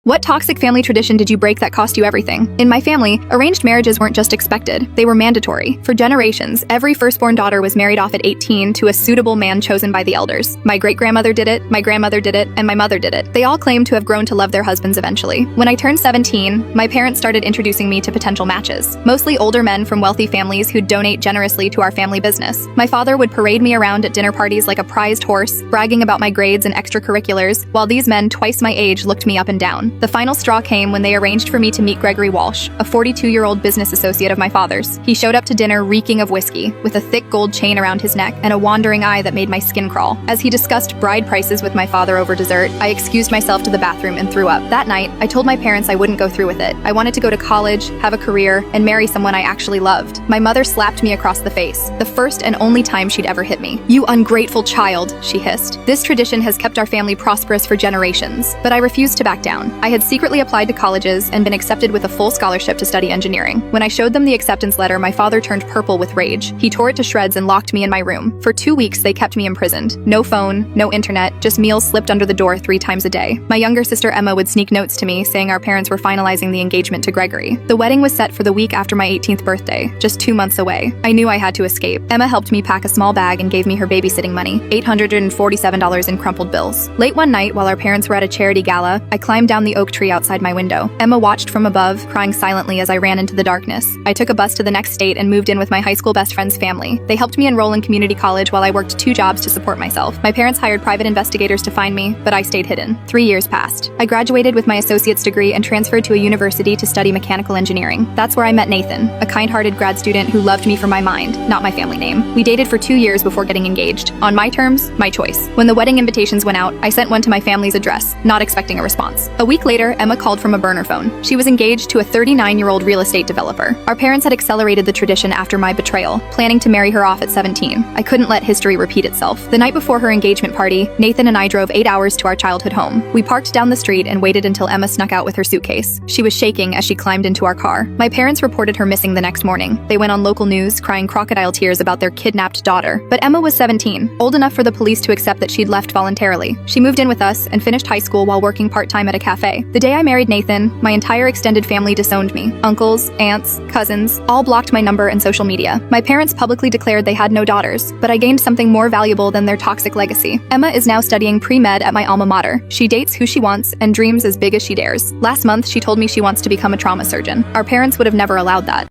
What toxic family tradition did you break that cost you everything? In my family, arranged marriages weren't just expected, they were mandatory. For generations, every firstborn daughter was married off at 18 to a suitable man chosen by the elders. My great-grandmother did it, my grandmother did it, and my mother did it. They all claimed to have grown to love their husbands eventually. When I turned 17, my parents started introducing me to potential matches, mostly older men from wealthy families who'd donate generously to our family business. My father would parade me around at dinner parties like a prized horse, bragging about my grades and extracurriculars, while these men twice my age looked me up and down. The final straw came when they arranged for me to meet Gregory Walsh, a 42-year-old business associate of my father's. He showed up to dinner reeking of whiskey, with a thick gold chain around his neck and a wandering eye that made my skin crawl. As he discussed bride prices with my father over dessert, I excused myself to the bathroom and threw up. That night, I told my parents I wouldn't go through with it. I wanted to go to college, have a career, and marry someone I actually loved. My mother slapped me across the face, the first and only time she'd ever hit me. "You ungrateful child," she hissed. This tradition has kept our family prosperous for generations, but I refused to back down. I had secretly applied to colleges and been accepted with a full scholarship to study engineering. When I showed them the acceptance letter, my father turned purple with rage. He tore it to shreds and locked me in my room. For 2 weeks, they kept me imprisoned. No phone, no internet, just meals slipped under the door 3 times a day. My younger sister Emma would sneak notes to me saying our parents were finalizing the engagement to Gregory. The wedding was set for the week after my 18th birthday, just 2 months away. I knew I had to escape. Emma helped me pack a small bag and gave me her babysitting money, $847 in crumpled bills. Late one night, while our parents were at a charity gala, I climbed down the oak tree outside my window. Emma watched from above, crying silently as I ran into the darkness. I took a bus to the next state and moved in with my high school best friend's family. They helped me enroll in community college while I worked 2 jobs to support myself. My parents hired private investigators to find me, but I stayed hidden. 3 years passed. I graduated with my associate's degree and transferred to a university to study mechanical engineering. That's where I met Nathan, a kind-hearted grad student who loved me for my mind, not my family name. We dated for 2 years before getting engaged. On my terms, my choice. When the wedding invitations went out, I sent one to my family's address, not expecting a response. A week later, Emma called from a burner phone. She was engaged to a 39-year-old real estate developer. Our parents had accelerated the tradition after my betrayal, planning to marry her off at 17. I couldn't let history repeat itself. The night before her engagement party, Nathan and I drove 8 hours to our childhood home. We parked down the street and waited until Emma snuck out with her suitcase. She was shaking as she climbed into our car. My parents reported her missing the next morning. They went on local news, crying crocodile tears about their kidnapped daughter. But Emma was 17, old enough for the police to accept that she'd left voluntarily. She moved in with us and finished high school while working part-time at a cafe. The day I married Nathan, my entire extended family disowned me. Uncles, aunts, cousins, all blocked my number and social media. My parents publicly declared they had no daughters, but I gained something more valuable than their toxic legacy. Emma is now studying pre-med at my alma mater. She dates who she wants and dreams as big as she dares. Last month, she told me she wants to become a trauma surgeon. Our parents would have never allowed that.